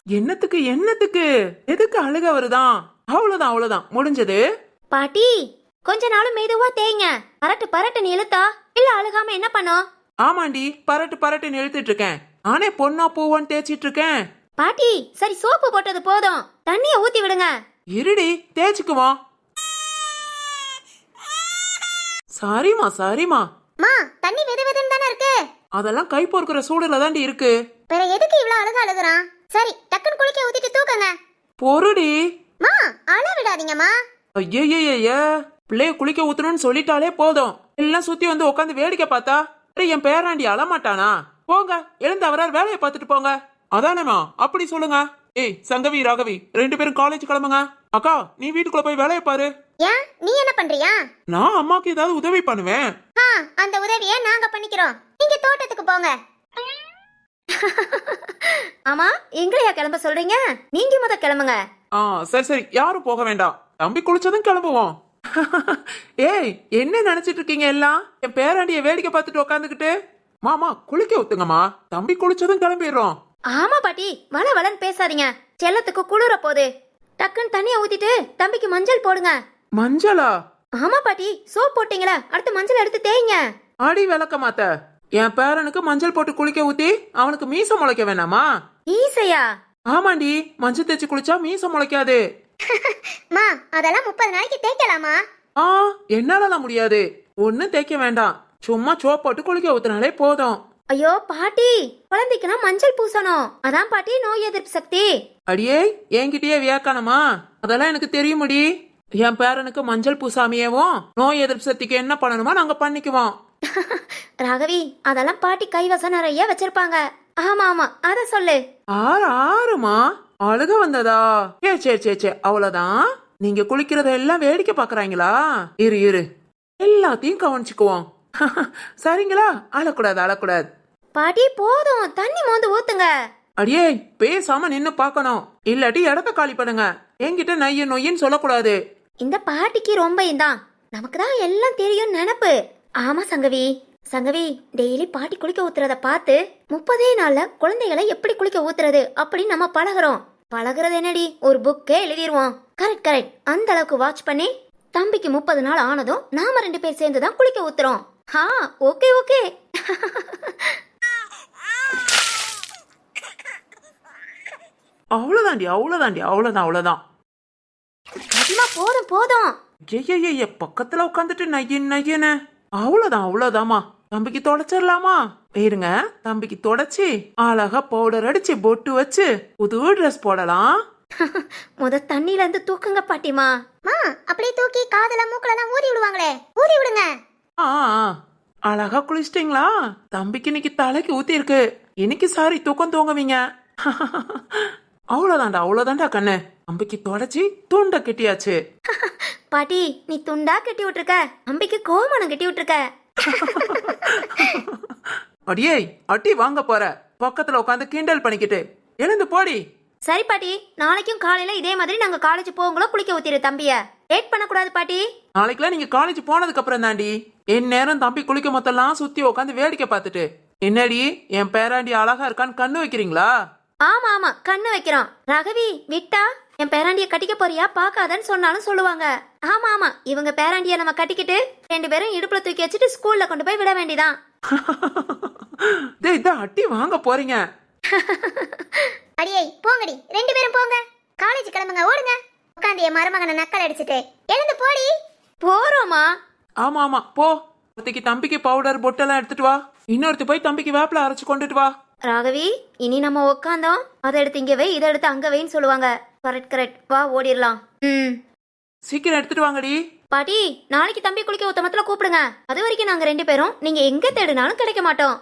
என்னத்துக்கு என்னத்துக்கு எதுக்கு அழுக வருதான்? அவ்வளவுதான் அவ்வளவுதான் முடிஞ்சது. பாட்டி கொஞ்ச நாளும் மெதுவா தேய்ங்க. பரட்டு பரட்டுன்னு இழுத்தா இல்ல அழுகாம என்ன பண்ணோம்? ஆமாண்டி, பரட்டு பரட்டுன்னு இழுத்துட்டு இருக்கேன். நானே பொண்ணா பூவான்னு தேய்ச்சிட்டு இருக்கேன். பாட்டி சரி சோப்பு போட்டது போதும், தண்ணிய ஊத்தி விடுங்க. இருடி தேய்ச்சிக்குவோம். சரிமா சரிமா. மா தண்ணி வெது வெதுன்னு தானே இருக்கு. அதெல்லாம் கை பொறுக்கிற சூடுல தாண்டி இருக்கு. வேற எதுக்கு இவ்வளவு அழுக அழுகுறான்? சரி டக்குன்னு குளிக்க ஊத்திட்டு தூக்குங்க. பொறுடி. மா அழ விடாதீங்கம்மா. ஐயய்ய, பிள்ளைய குளிக்க ஊத்தணும்னு சொல்லிட்டாலே போதும், எல்லாம் சுத்தி வந்து உட்காந்து வேடிக்கை பார்த்தா என் பேராண்டி அழமாட்டானா? போங்க, எழுந்து அவரால் வேலையை பார்த்துட்டு போங்க. அதானேமா, அப்படி சொல்லுங்க. ஏய் சங்கவி ராகவி, 2 பேரும் காலேஜ் கிளம்புங்க. அக்கா நீ வீட்டுக்குள்ள போய் வேலையை பாரு. ஏன் நீ என்ன பண்றியா? நான் அம்மாக்கு ஏதாவது உதவி பண்ணுவேன். அந்த உதவியை நாங்க பண்ணிக்கிறோம், நீங்க தோட்டத்துக்கு போங்க. ஆமா எங்களையா கிளம்ப சொல்றீங்க? நீங்க முத கிளம்புங்க. சரி சரி, யாரும் போக வேண்டாம், தம்பி குளிச்சதும் கிளம்புவோம். ஏய் என்ன நினைச்சிட்டு இருக்கீங்க எல்லாம்? என் பேராண்டிய வேடிக்கை பார்த்துட்டு உட்காந்துக்கிட்டு. மாமா குளிக்க ஊத்துங்கம்மா, தம்பி குளிச்சதும் கிளம்பிடுறோம். ஆமா பாட்டி வள வளன்னு பேசாதீங்க, செல்லத்துக்கு குளிர போகுது. டக்குன்னு தண்ணிய ஊத்திட்டு தம்பிக்கு மஞ்சள் போடுங்க. மஞ்சளா? ஆமா பாட்டி, சோப் போட்டீங்களா, அடுத்து மஞ்சள் எடுத்து தேய்ங்க. அடி விளக்க மாத்த, என் பேரனுக்கு மஞ்சள் போட்டு குளிக்க ஊத்தி அவனுக்கு மீச முளைக்க வேணாமா? ஈசையா? ஆமாண்டி, மஞ்சள் தேய்ச்சி குளிச்சா மீச முளைக்காது. மா அதெல்லாம் 30 நாளைக்கு தேய்க்கலாமா? என்னாலலாம் முடியாது, ஒன்னும் தேய்க்க வேண்டாம், சும்மா சோப் போட்டு குளிக்க ஊத்துனாலே போதும். ஐயோ பாட்டி, குழந்தைக்குனா மஞ்சள் பூசணும், அதான் பாட்டி நோய் எதிர்ப்பு சக்தி. அடியே என்கிட்டயே வியாக்கானமா? அதெல்லாம் எனக்கு தெரியுமுடி. என் பேரனுக்கு மஞ்சள் பூசாமியவும் நோய் எதிர்ப்பு சக்திக்கு என்ன பண்ணணுமோ நாங்க பண்ணிக்குவோம். ராகவி அதெல்லாம் பாட்டி கைவசம் நிறைய வச்சிருப்பாங்க. ஆமா ஆமா அத சொல்லு. ஆறுமா அழுக வந்ததா? சே அவ்வளவுதான். நீங்க குளிக்கிறத எல்லாம் வேடிக்கை பாக்குறாங்களா? இரு இரு, எல்லாத்தையும் கவனிச்சுக்குவோம். சரிங்களா? அழக்கூடாது அழக்கூடாது. பாட்டி போதும், தண்ணி மோந்து ஊத்துங்க. அடியே பேசாம நின்னு பாக்கணும், இல்லாட்டி இடத்த காலி பண்ணுங்க. என்கிட்ட நைய நொய்யன்னு சொல்லக்கூடாது. இந்த பாட்டிக்கு ரொம்ப தான், நமக்கு தான் எல்லாம் தெரியும் நினப்பு. ஆமா சங்கவி, சங்கவி டெய்லி பாட்டி குளிக்க ஊத்துறத பார்த்து 30 நாள்ல குழந்தைகளை எப்படி குளிக்க ஊத்துறது அப்படின்னு நம்ம பழகுறது என்னடி, ஒரு புக்கே எழுதிருவோம். கரெக்ட் கரெக்ட், அந்த அளவுக்கு வாட்ச் பண்ணி தம்பிக்கு 30 நாள் ஆனதும் நாம 2 பேர் சேர்ந்து தான் குளிக்க ஊத்துறோம். Okay okay. அவ்வளவுதாண்டி அவ்வளவுதாண்டி, அவ்வளவுதான். போதும் போதும். பக்கத்துல உட்காந்துட்டு நையன்னு. அவ்வளவுதாமா, தம்பிக்கு தொடச்சிடலாமா? இருங்க, தம்பிக்கு தொடச்சி அழகா பவுடர் அடிச்சு பொட்டு வச்சு புது ட்ரெஸ் போடலாம். முத தண்ணில இருந்து தூக்குங்க பாட்டிமா. அப்படியே தூக்கி காதுல மூக்குல ஊதி விடுவாங்களே, ஊதி விடுங்க. அழகா குளிச்சிட்டீங்களா? தம்பிக்கு இன்னைக்கு தலைக்கு ஊத்தி இருக்கு, இன்னைக்கு சாரி தூக்கம் தூங்குவீங்க. அவ்வளவுதான்டா கண்ணு, தம்பிக்கு தொடச்சி துண்ட கட்டியாச்சு. பாட்டி நீ துண்டா கட்டி விட்டுருக்க, தம்பிக்கு கோமணம் கட்டி விட்டுருக்க. அடியே அட்டி வாங்க போற, பக்கத்துல உட்காந்து கிண்டல் பண்ணிக்கிட்டு எழுந்து போடி. சரி பாட்டி, நாளைக்கும் காலையில இதே மாதிரி நாங்க காலேஜ் போங்களோ குளிக்க ஊத்திரு தம்பிய. லேட் பண்ண கூடாது பாட்டி. நாளைக்குலாம் நீங்க காலேஜ் போனதுக்கு அப்புறம் தாண்டி, என் நேரம் தம்பி குளிக்க மொத்தம்லாம் சுத்தி உட்காந்து வேடிக்கை பார்த்துட்டு என்னடி என் பேராண்டி அழகா இருக்கான்னு கண்ணு வைக்கிறீங்களா? ஆமா ஆமா கண்ணு வைக்கிறோம். ராகவி விட்டா என் பேராண்டிய கட்டிக்க போறியா பாக்காதன்னு சொன்னாலும் சொல்லுவாங்க. ஆமா ஆமா, இவங்க பேராண்டிய நம்ம கட்டிக்கிட்டு 2 பேரும் இடுப்புல தூக்கி வச்சுட்டு ஸ்கூல்ல கொண்டு போய் விட வேண்டிதான். அட்டி வாங்க போறீங்க. அடியே போங்கடி, 2 பேரும் போங்க, காலேஜ் கிளம்புங்க, ஓடுங்க. உட்காந்து என் மருமகனை நக்கல் அடிச்சுட்டு எழுந்து போடி. போறோமா? ஆமா போ. ஒருத்திக்கு தம்பிக்கு பவுடர் பொட்டெல்லாம் எடுத்துட்டு வா, இன்னொருத்தி போய் தம்பிக்கு வேப்பில அரைச்சு கொண்டுட்டு வா. ராகவி இனி நம்ம உட்காந்தோம், அதை எடுத்து இங்க வை, இதை எடுத்து அங்க வைன்னு சொல்லுவாங்க. கரெக்ட் வா ஓடிடலாம். சீக்கிரம் எடுத்துட்டு வாங்கடி. பாட்டி நாளைக்கு தம்பி குளிக்க உத்தமத்துல கூப்பிடுங்க. அது வரைக்கும் நாங்க 2 பேரும் நீங்க எங்க தேடினாலும் கிடைக்க மாட்டோம்.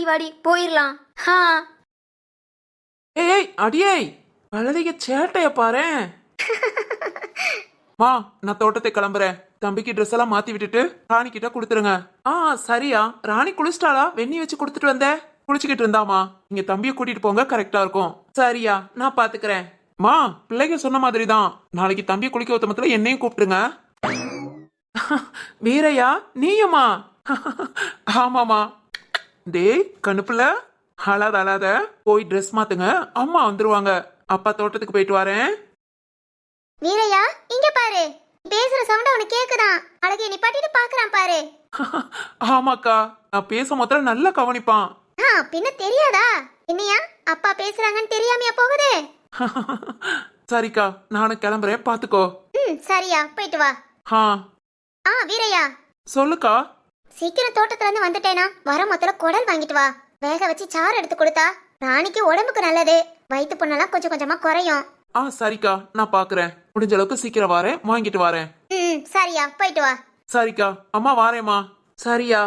வாடி போயிடலாம். ஏய் அடியே, கழுதைய சேட்டைய பாரு. மா நான் தோட்டத்தை கிளம்புறேன், தம்பிக்கு ட்ரெஸ் எல்லாம் மாத்தி விட்டுட்டு ராணி கிட்ட கொடுத்துருங்க. சரியா, ராணி குளிச்சிட்டாளா? வெண்ணி வச்சு கொடுத்துட்டு வந்தேன், குளிச்சுக்கிட்டு இருந்தாமா. நீங்க தம்பியை கூட்டிட்டு போங்க, கரெக்டா இருக்கும். சரியா, நான் பாத்துக்கிறேன். மா பிள்ளைங்க சொன்ன மாதிரிதான், நாளைக்கு தம்பியை குளிக்க ஊத்தமத்துல என்னையும் கூப்பிட்டுருங்க. வீரையா நீயுமா? ஆமாமா. டேய் கணுப்புல அழாத அழாத, போய் ட்ரெஸ் மாத்துங்க, அம்மா வந்துருவாங்க. அப்பா தோட்டத்துக்கு போயிட்டு வரேன். வீரையா இங்க பாரு, நீ பேசுற சவுண்ட் அவனுக்கு கேக்குதான். அழகே நிப்பாட்டிட்டு பாக்குறான் பாரு. ஆமாக்கா, நான் பேச முதல்ல நல்லா கவனிப்பான். பின்ன தெரியாதா? என்னையா அப்பா பேசுறாங்கன்னு தெரியாமையா போகுது? சரிக்கா, நானும் கிளம்புறேன், பாத்துக்கோ. சரியா, போயிட்டு வா. வீரையா சொல்லுக்கா. சீக்கிரம் தோட்டத்துல இருந்து வந்துட்டேனா, வர முதல்ல குடல் வாங்கிட்டு வா. வேக வச்சு சாறு எடுத்து கொடுத்தா ராணிக்கு உடம்புக்கு நல்லது. வயிற்று புண்ணெல்லாம் கொஞ்சம் கொஞ்சமா குறையும். சரிக்கா, நான் பாக்குறேன். முடிஞ்ச அளவுக்கு சீக்கிரம் வரேன், வாங்கிட்டு வரேன். சரியா, போயிட்டு வா. சரிக்கா, அம்மா வாரேம்மா. சரியா.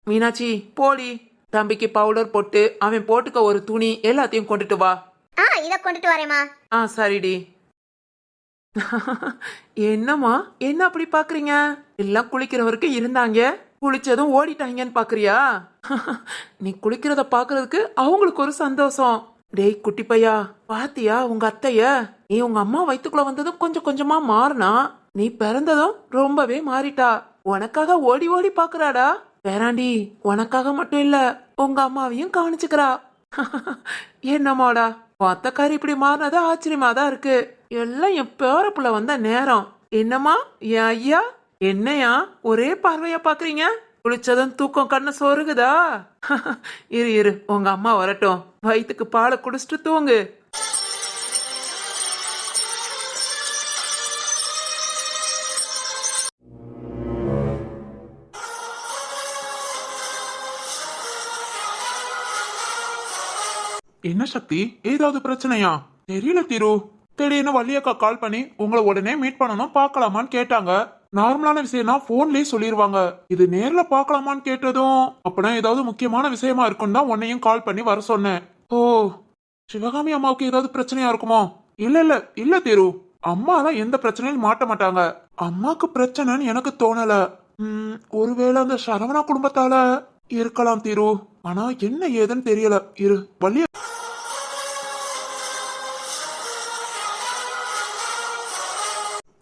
மீனாட்சி போடி, தம்பிக்கு பவுடர் போட்டு அவன் போட்டுக்க ஒரு துணி எல்லாத்தையும் கொண்டுட்டு வா. இத கொண்டுட்டு வரேம்மா. சரிடி. என்னம்மா என்ன அப்படி பாக்குறீங்க? எல்லாம் குளிக்கிறவருக்கு இருந்தாங்க, குளிச்சதும் ஓடிட்டாங்கன்னு பாக்குறியா? நீ குளிக்கிறத பாக்குறதுக்கு அவங்களுக்கு ஒரு சந்தோஷம். டேய் குட்டி பையா, பாத்தியா உங்க அத்தைய? நீ உங்க அம்மா வயித்துக்குள்ள வந்ததும் கொஞ்சம் கொஞ்சமா மாறினா, நீ பிறந்ததும் ரொம்பவே மாறிட்டா. உனக்காக ஓடி ஓடி பாக்குறாடா. வேறாண்டி, உனக்காக மட்டும் இல்ல, உங்க அம்மாவையும் கவனிச்சுக்கிறா. என்னமாடா, அத்தக்காரி இப்படி மாறினது ஆச்சரியமா தான் இருக்கு. எல்லாம் என் பேரப்புள்ள வந்த நேரம். என்னம்மா என் ஐயா, என்னையா ஒரே பார்வையா பாக்குறீங்க? குளிச்சதும் தூக்கம் கண்ணு சொருகுதா? இரு இரு, உங்க அம்மா வரட்டும், வயிற்றுக்கு பாலை குடிச்சிட்டு தூங்கு. என்ன சக்தி, ஏதாவது பிரச்சனையா? தெரியல திரு. திடீர்னு வள்ளியக்கா கால் பண்ணி உங்களை உடனே மீட் பண்ணணும் பார்க்கலாமான்னு கேட்டாங்க. நார்மலான விஷயம்னா போன்லயே சொல்லிருவாங்க. இது நேர்ல பார்க்கலாமான்னு கேட்டதும் அப்பனா ஏதாவது முக்கியமான விஷயமா இருக்குன்னு தான் உன்னையும் கால் பண்ணி வர சொன்னேன். ஓ, சிவகாமி அம்மாவுக்கு ஏதாவது பிரச்சனையா இருக்குமோ? இல்ல இல்ல இல்ல திரு, அம்மா தான் எந்த பிரச்சனையும் மாட்ட மாட்டாங்க. அம்மாக்கு பிரச்சனைன்னு எனக்கு தோணல. ஒருவேளை அந்த சரவணா குடும்பத்தால இருக்கலாம் திரு. ஆனா என்ன ஏதுன்னு தெரியல. இரு வள்ளிய.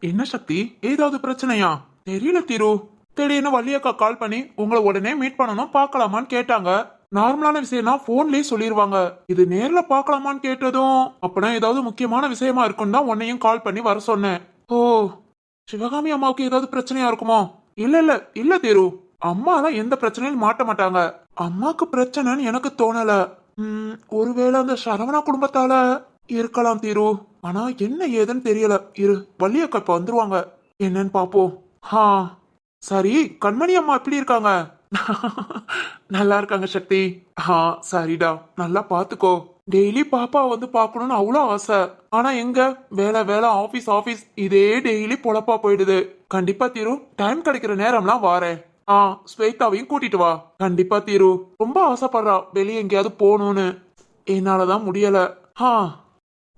என்ன சக்தி, ஏதாவது பிரச்சனையா? தெரியல திரு. திடீர்னு வள்ளியக்கா கால் பண்ணி உங்களை உடனே மீட் பண்ணணும் பார்க்கலாமான்னு கேட்டாங்க. நார்மலான விஷயம்னா போன்லயே சொல்லிருவாங்க. இது நேர்ல பார்க்கலாமான்னு கேட்டதும் அப்பனா ஏதாவது முக்கியமான விஷயமா இருக்குன்னு தான் உன்னையும் கால் பண்ணி வர சொன்னேன். ஓ, சிவகாமி அம்மாவுக்கு ஏதாவது பிரச்சனையா இருக்குமோ? இல்ல இல்ல இல்ல திரு, அம்மா தான் எந்த பிரச்சனையும் மாட்ட மாட்டாங்க. அம்மாக்கு பிரச்சனைன்னு எனக்கு தோணல. ஒருவேளை அந்த சரவணா குடும்பத்தால இருக்கலாம் திரு. ஆனா என்ன ஏதுன்னு தெரியல. இரு வள்ளியக்கா இப்ப வந்துருவாங்க, என்னன்னு பாப்போம். சரி, கண்மணி அம்மா எப்படி இருக்காங்க? நல்லா இருக்காங்க சக்தி. சரிடா, நல்லா பாத்துக்கோ. டெய்லி பாப்பா வந்து பாக்கணும்னு அவ்வளோ ஆசை. ஆனா எங்க, வேலை வேலை ஆபீஸ் ஆபீஸ், இதே டெய்லி பொழப்பா போயிடுது. கண்டிப்பா தீரு, டைம் கிடைக்கிற நேரம்லாம் வாரேன். ஸ்வேதாவையும் கூட்டிட்டு வா. கண்டிப்பா தீரு, ரொம்ப ஆசைப்படுறா வெளியே எங்கேயாவது போகணும்னு. என்னாலதான் முடியல.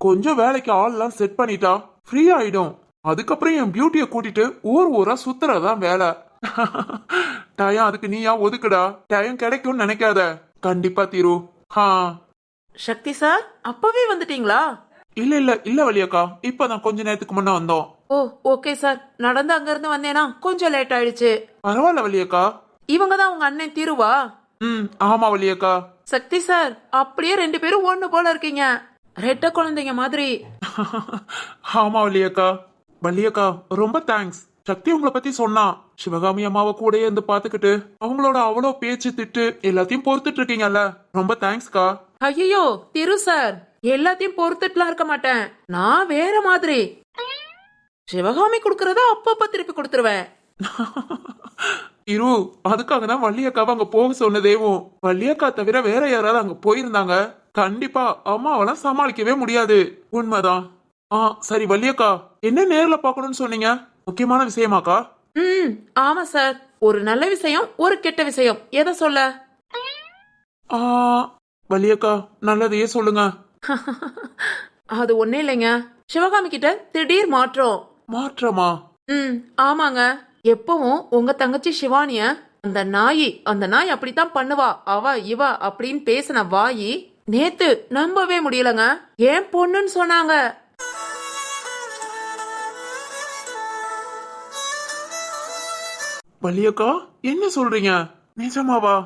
கொஞ்சம் வேலைக்கு ஆள்லாம் செட் பண்ணிட்டா ஃப்ரீ ஆயிடும். அதுக்கப்புறம் என் பியூட்டிய கூட்டிட்டு ஊர் ஊரா சுத்துறதான் வேலை. டயம் அதுக்கு நீயா ஒதுக்குடா. டயம் கிடைக்கும்னு நினைக்காத. கண்டிப்பா தீரு. சக்தி சார், அப்பவே வந்துட்டீங்களா? இல்ல இல்ல இல்ல வள்ளியக்கா, இப்பதான் கொஞ்ச நேரத்துக்கு முன்ன வந்தோம். ஓ, ஓகே சார். நடந்து அங்க இருந்து வந்தேனா கொஞ்சம் லேட் ஆயிடுச்சு. பரவாயில்ல வள்ளியக்கா. இவங்க தான் உங்க அண்ணன் தீருவா? ஆமா வள்ளியக்கா. சக்தி சார், அப்படியே ரெண்டு பேரும் ஒண்ணு போல இருக்கீங்க, ரெட்ட குழந்தைங்க மாதிரி. ஆமா வள்ளியக்கா. வள்ளியக்கா ரொம்ப தேங்க்ஸ். சக்தி உங்களை பத்தி சொன்னா. சிவகாமி அம்மாவை கூடயே இருந்து பாத்துக்கிட்டு அவங்களோட அவ்வளோ பேச்சு திட்டு எல்லாத்தையும் பொறுத்துட்டு இருக்கீங்கல்ல, ரொம்ப தேங்க்ஸ்கா. ஐயோ திரு சார், எல்லாத்தையும் பொறுத்துட்டுலாம் இருக்க மாட்டேன். நான் வேற மாதிரி. சிவகாமி குடுக்கறத அப்பப்ப திருப்பி கொடுத்துருவேன். இரு, அதுக்காக தான் வள்ளியக்காவை அங்க போக சொன்னதேவும். வள்ளியக்கா தவிர வேற யாராவது அங்க போயிருந்தாங்க கண்டிப்பா அம்மாவெல்லாம் சமாளிக்கவே முடியாது. உண்மைதான். சரி வள்ளியக்கா, என்ன நேர்ல பாக்கணும்னு சொன்னீங்க? முக்கியமான விஷயமாக்கா? ஆமா சார், ஒரு நல்ல விஷயம் ஒரு கெட்ட விஷயம், எதை சொல்ல? வள்ளியக்கா, நல்லதையே சொல்லுங்க. அது ஒண்ணே இல்லைங்க, சிவகாமி கிட்ட திடீர் மாற்றம். மாற்றமா? ஆமாங்க. எப்பவும் உங்க தங்கச்சி சிவானிய அந்த நாய் அப்படித்தான் பண்ணுவா, அவ இவ அப்படின்னு பேசின வாயி நேத்து நம்பவே முடியலங்க. ஏன் பொண்ணுன்னு சொன்னாங்க. வள்ளியக்கா, என்ன சொல்றீங்க? நிஜமாவா?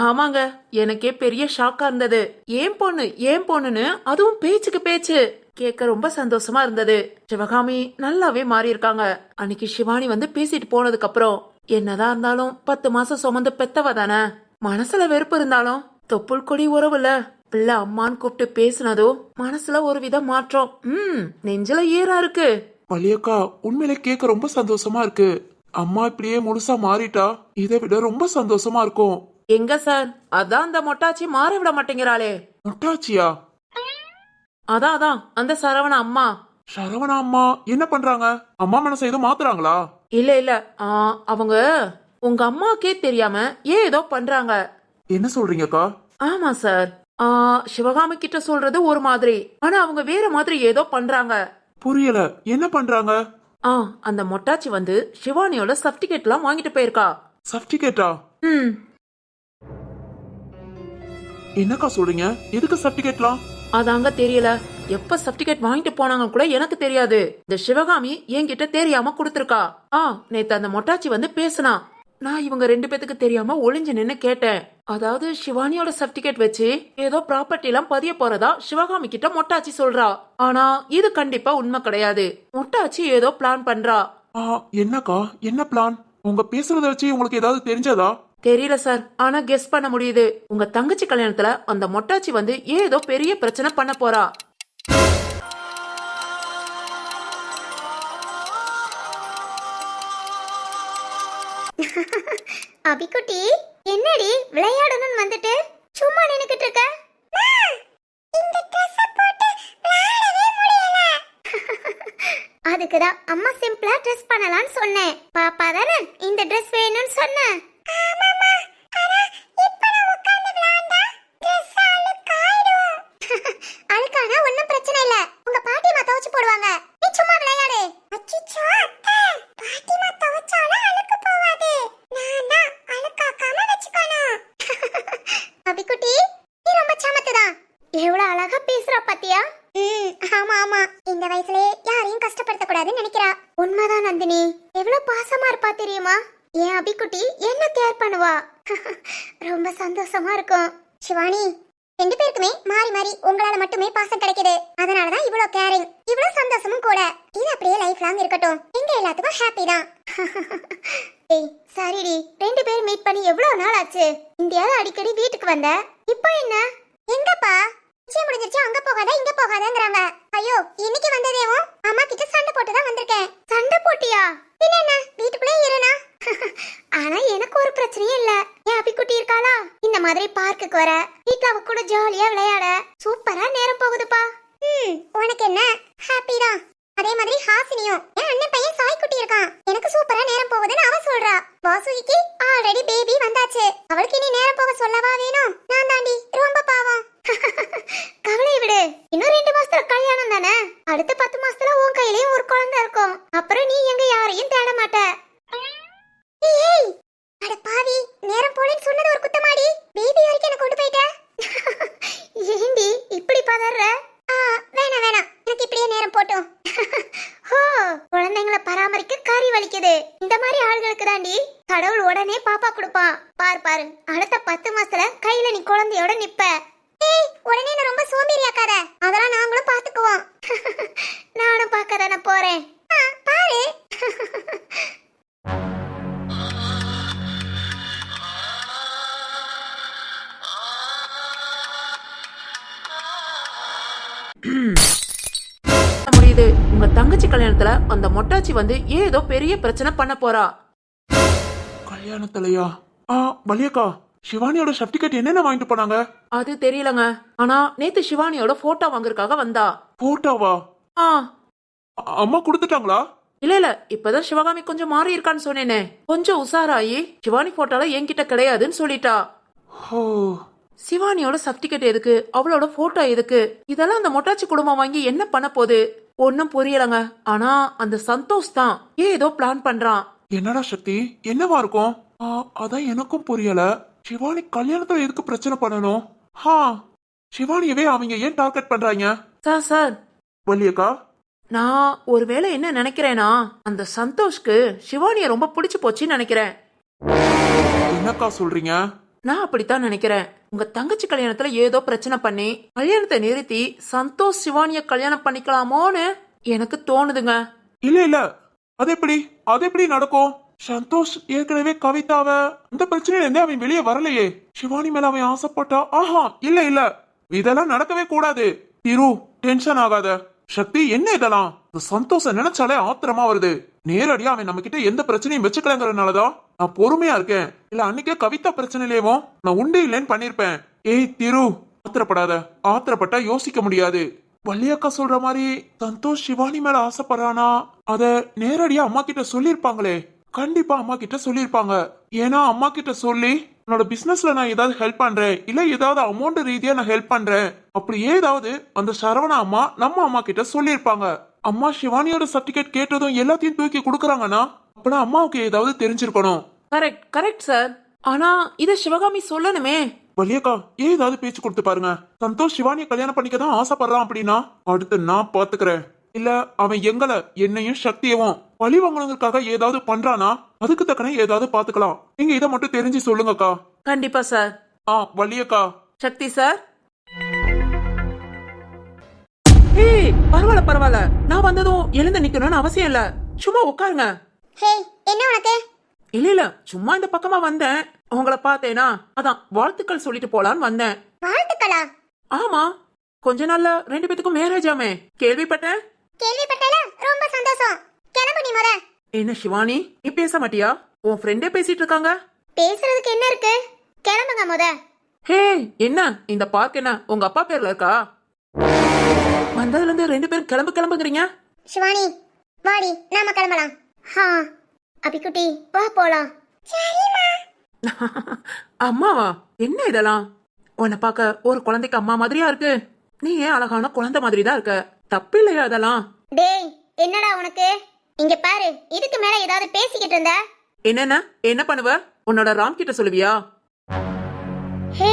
ஆமாங்க, எனக்கே பெரிய ஷாக்கா இருந்தது. ஏன் பொண்ணுன்னு அதுவும் பேச்சுக்கு பேச்சு கேட்க ரொம்ப சந்தோஷமா இருந்தது. சிவகாமி நல்லாவே மாறி இருக்காங்க. அன்னைக்கு சிவானி வந்து பேசிட்டு போனதுக்கு அப்புறம் என்னதான் இருந்தாலும் 10 மாசம் சுமந்து பெத்தவ தானே. மனசுல வெறுப்பு இருந்தாலும் தொப்புள் கொடி உறவுல பிள்ளை அம்மான்னு கூப்பிட்டு பேசினதும் மனசுல ஒரு வித மாற்றம். நெஞ்சில ஈரம் இருக்கு. வள்ளியக்கா, உண்மையிலே கேட்க ரொம்ப சந்தோஷமா இருக்கு. அம்மா இப்படியே முழுசா மாறிட்டா இதை விட ரொம்ப சந்தோஷமா இருக்கும். எங்க சார், அதான் அந்த மொட்டாச்சி மாற விட மாட்டேங்கிறாளே. மொட்டாச்சியா? அதான் அந்த சரவண அம்மா. சரவணா அம்மா என்ன பண்றாங்க? அம்மா மனசை எதுவும் மாத்துறாங்களா? இல்ல அவங்க உங்க அம்மாக்கே தெரியாம ஏதோ பண்றாங்க. என்ன சொல்றீங்கக்கா? ஆமா சார். சிவகாமி கிட்ட சொல்றது ஒரு மாதிரி, ஆனா அவங்க வேற மாதிரி ஏதோ பண்றாங்க. புரியல, என்ன பண்றாங்க? அந்த மொட்டாச்சி வந்து சிவானியோட சர்டிபிகேட் எல்லாம் வாங்கிட்டு போயிருக்கா. சர்டிபிகேட்டா? ம் என்னக்கா சொல்றீங்க? எதுக்கு சர்டிபிகேட்லாம்? அதாங்க தெரியல. எப்ப சர்டிபிகேட் வாங்கிட்டு போனாங்க கூட எனக்கு தெரியாது. இந்த சிவகாமி என்கிட்ட தெரியாம கொடுத்திருக்கா. நேத்து அந்த மொட்டாச்சி வந்து பேசினா. நான் இவங்க 2 பேத்துக்கு தெரியாம ஒளிஞ்சு நின்னு கேட்டேன். அதாவது சிவானியோட சர்டிபிகேட் வச்சு ஏதோ ப்ராப்பர்ட்டி எல்லாம் பதிய போறதா சிவகாமி கிட்ட மொட்டாச்சி சொல்றா. ஆனா இது கண்டிப்பா உண்மை கிடையாது. மொட்டாச்சி ஏதோ பிளான் பண்றா. என்னக்கா, என்ன பிளான்? உங்க பேசுறத வச்சு உங்களுக்கு ஏதாவது தெரிஞ்சதா? தெரியல சார், ஆனா கெஸ் பண்ண முடியுது. உங்க தங்கச்சி கல்யாணத்துல அந்த மொட்டாச்சி வந்து ஏதோ பெரிய பிரச்சனை பண்ண போறா. அபிக்குட்டி, என்னடி விளையாடணும்னு வந்துட்டு சும்மா நின்னுக்கிட்டு இருக்க? இந்த Dress போட்டு விளையாடவே முடியல. அதுக்குதான் அம்மா சிம்பிளா ட்ரெஸ் பண்ணலாம்னு சொன்னேன். பாப்பா தானே இந்த Dress வேணும்னு சொன்னேன். ஆமாமா, ஆனா இப்ப நான் உட்கார்ந்து விளையாண்டா Dress அழுக்காயிடும். அழுக்கானா ஒண்ணும் பிரச்சனை இல்ல, உங்க பாட்டிமா துவைச்சு போடுவாங்க. நீ சும்மா விளையாடு. அச்சச்சோ அத்தை, பாட்டிமா துவைச்சாலும் அழுக்கு போவாது. நான் தான் அழுக்காக்காம வெச்சுக்கணும். அபிக்குட்டி, நீ ரொம்ப சமத்துதான். எவ்வளவு அழகா பேசுறா பாத்தியா? ஆமா ஆமா, இந்த வயசுலயே யாரையும் கஷ்டப்படுத்த கூடாதுன்னு நினைக்கிறா. உண்மைதான் நந்தினி, எவ்வளவு பாசமா இருப்பா தெரியுமா? என் அபிக்குட்டி என்ன கேர் பண்ணுவா. ரொம்ப சந்தோஷமா இருக்கும். சிவானி, 2 பேருக்குமே மாறி மாறி உங்களால மட்டுமே பாசம் கிடைக்குது. அதனாலதான் இவ்வளவு கேரிங், இவ்வளவு சந்தோஷமும் கூட. இது அப்படியே லைஃப் லாங் இருக்கட்டும். எங்க எல்லாத்துக்கும் ஹாப்பி தான். ஏய் சரிடி, 2 பேரும் மீட் பண்ணி எவ்வளவு நாள் ஆச்சு? இந்தியால அடிக்கடி வீட்டுக்கு வந்த, இப்போ என்ன? எங்கப்பா? நிச்சயம் முடிஞ்சிருச்சு, அங்க போகாத இங்க போகாதங்கறாங்க. ஐயோ, இன்னைக்கு வந்ததேவும் அம்மா கிட்ட சண்டை போட்டு தான் வந்திருக்கேன். சண்டை போட்டியா? பின்ன என்ன, வீட்டுக்குள்ளே இருனா. ஆனா எனக்கு ஒரு பிரச்சனையும் இல்ல. என் அபிக்குட்டி இருக்காளா, இந்த மாதிரி பார்க்குக்கு வர, வீட்ல அவ கூட ஜாலியா விளையாட சூப்பரா நேரம் போகுதுப்பா. உனக்கு என்ன, ஹாப்பி தான். அதே மாதிரி ஹாசினியும், என் அண்ணன் பையன் சாய்க்குட்டி இருக்கான். எனக்கு சூப்பரா நேரம் போகுதுன்னு அவ சொல்றா. வாசுகிக்கு ஆல்ரெடி பேபி வந்தாச்சு. அவளுக்கு இனி நேரம் போக சொல்லவா வேணும்? நான் தாண்டி ரொம்ப பாவம். கவலை விடு, இன்னும் 2 மாசத்துல கல்யாணம் தானே. அடுத்த 10 மாசத்துல உன் கையிலயும் ஒரு குழந்தை இருக்கும். அப்புறம் நீ எங்க யாரையும் தேட மாட்ட. ஏய் அட பாவி, நேரம் போலன்னு சொன்னது ஒரு குத்தமாடி. பேபி வரைக்கும் என்ன கொண்டு போயிட்ட. ஏண்டி இப்படி பதற? வேணாம் வேணாம், எனக்கு இப்படியே நேரம் போட்டும். ஹோ, குழந்தைங்களை பராமரிக்க காரி வலிக்குது. இந்த மாதிரி ஆளுகளுக்கு தாண்டி கடவுள் உடனே பாப்பா கொடுப்பான். பாரு அடுத்த 10 மாசத்துல கையில நீ குழந்தையோட நிப்ப. ஏய், உடனே நான் ரொம்ப சோம்பேறியாக்காத, அதெல்லாம் நாங்களும் பாத்துக்குவோம். நானும் பார்க்கதானே போறேன். பாரு. முடியுது. உங்க தங்கச்சி கல்யாணத்துல அந்த மொட்டாச்சி வந்து ஏதோ பெரிய பிரச்சனை பண்ண போறா. கல்யாணத்துலயா? வள்ளியக்கா, சிவானியோட சர்டிபிகேட் என்னென்ன வாங்கிட்டு போனாங்க? அது தெரியலங்க, ஆனா நேத்து சிவானியோட போட்டோ வாங்குறதுக்காக வந்தா. போட்டோவா? அம்மா கொடுத்துட்டாங்களா? இல்ல இப்பதான் சிவகாமி கொஞ்சம் மாறி இருக்கான்னு சொன்னேனே, கொஞ்சம் உசாராயி சிவானி போட்டோல என்கிட்ட கிடையாதுன்னு சொல்லிட்டா. சிவானியோட சர்டிபிகேட் எதுக்கு, அவளோட போட்டோ எதுக்கு, இதெல்லாம் அந்த மொட்டாச்சி குடும்பம் வாங்கி என்ன பண்ண போகுது ஒன்னும் புரியலங்க. ஆனா அந்த சந்தோஷ் தான் ஏதோ பிளான் பண்றான். என்னடா சக்தி, என்னவா இருக்கும்? அதான் எனக்கும் புரியல. சிவானி கல்யாணத்துல எதுக்கு பிரச்சனை பண்ணணும்? சிவானியவே அவங்க ஏன் டார்கெட் பண்றாங்க? சார் வள்ளியக்கா, நான் ஒருவேளை என்ன நினைக்கிறேன்னா, அந்த சந்தோஷ்க்கு சிவானிய ரொம்ப பிடிச்சு போச்சுன்னு நினைக்கிறேன். என்னக்கா சொல்றீங்க? நான் அப்படித்தான் நினைக்கிறேன். உங்க தங்கச்சி கல்யாணத்துல ஏதோ பிரச்சனை பண்ணி கல்யாணத்தை நிறுத்தி சந்தோஷ் சிவானிய கல்யாணம் பண்ணிக்கலாமோன்னு எனக்கு தோணுதுங்க. இல்ல அது எப்படி நடக்கும்? சந்தோஷ் ஏற்கனவே கவிதாவ இந்த பிரச்சனையில இருந்தே அவன் வெளியே வரலையே. சிவானி மேல அவன் ஆசைப்பட்டா ஆஹா இல்ல இதெல்லாம் நடக்கவே கூடாது. திரு டென்ஷன் ஆகாத. சக்தி என்ன இதெல்லாம்? இந்த சந்தோஷம் நினைச்சாலே ஆத்திரமா வருது. நேரடியா அவன் நம்ம கிட்ட எந்த பிரச்சனையும் வச்சுக்கலங்கிறதுனாலதான் நான் பொறுமையா இருக்கேன். இல்ல அன்னைக்கே கவிதா பிரச்சனையிலேயோ நான் உண்டு இல்லைன்னு பண்ணிருப்பேன். ஏய் திரு, ஆத்திரப்பட்டா யோசிக்க முடியாது. வள்ளியக்கா சொல்ற மாதிரி சந்தோஷ் சிவானி மேல ஆசைப்படுறானா அத நேரடியா அம்மா கிட்ட சொல்லிருப்பாங்களே. கண்டிப்பா அம்மா கிட்ட சொல்லிருப்பாங்க. ஏன்னா அம்மா கிட்ட சொல்லி என்னோட பிசினஸ்ல நான் ஏதாவது ஹெல்ப் பண்றேன், இல்ல ஏதாவது அமௌண்ட் ரீதியா நான் ஹெல்ப் பண்றேன் அப்படி ஏதாவது அந்த சரவணா அம்மா நம்ம அம்மா கிட்ட சொல்லிருப்பாங்க. அம்மா சிவானியோட சர்டிபிகேட் கேட்டதும் எல்லாத்தையும் தூக்கி கொடுக்கறாங்கன்னா அப்பனா அம்மாவுக்கு ஏதாவது தெரிஞ்சிருக்கணும். Correct sir. ஆனா இத சிவகாமி சொல்லணுமே. வள்ளியக்கா ஏதாவது பேச்சு கொடுத்து பாருங்க. சந்தோஷ் சிவானிய கல்யாணம் பண்ணிக்க தான் ஆசைப்படுறான் அப்படின்னா அடுத்து நான் பாத்துக்கிறேன். இல்ல அவன் என்னையும் சக்தியவும் பழி வாங்கணுங்கிறதுக்காக ஏதாவது பண்றானா அதுக்கு தக்கன ஏதாவது பாத்துக்கலாம். நீங்க இதை மட்டும் தெரிஞ்சு சொல்லுங்கக்கா. கண்டிப்பா சார். வள்ளியக்கா. சக்தி சார். ஏய் பரவாயில்ல நான் வந்ததும் எழுந்து நிக்கணும்னு அவசியம் இல்ல. சும்மா உட்காருங்க. ஹே என்ன உனக்கு? இல்ல சும்மா இந்த பக்கமா வந்தேன். உங்களை பார்த்தேனா அதான் வாழ்த்துக்கள் சொல்லிட்டு போலான்னு வந்தேன். வாழ்த்துக்களா? ஆமா, கொஞ்ச நாள்ல 2 பேத்துக்கும் மேரேஜ் ஆமே கேள்விப்பட்டேன். ரொம்ப சந்தோஷம். கிளம்பு நீ முத. என்ன சிவானி நீ பேச மாட்டியா? உன் ஃப்ரெண்டே பேசிட்டு இருக்காங்க. பேசுறதுக்கு என்ன இருக்கு? கிளம்புங்க முத. ஹே என்ன இந்த பார்க் என்ன உங்க அப்பா பேர்ல இருக்கா? வந்ததுல இருந்து 2 பேரும் கிளம்புங்கிறீங்க. சிவானி வாடி நாம கிளம்பலாம். அபிக்குட்டி வா போலாம். சரிமா. அம்மாவா? என்ன இதெல்லாம்? உன்னை பார்க்க ஒரு குழந்தைக்கு அம்மா மாதிரியா இருக்கு. நீ ஏன் அழகான குழந்தை மாதிரி தான் இருக்க. தப்பு இல்லையா அதெல்லாம்? டேய் என்னடா உனக்கு? இங்க பாரு, இதுக்கு மேல ஏதாவது பேசிக்கிட்டு இருந்த என்ன பண்ணுவ? உன்னோட ராம் கிட்ட சொல்லுவியா? ஹே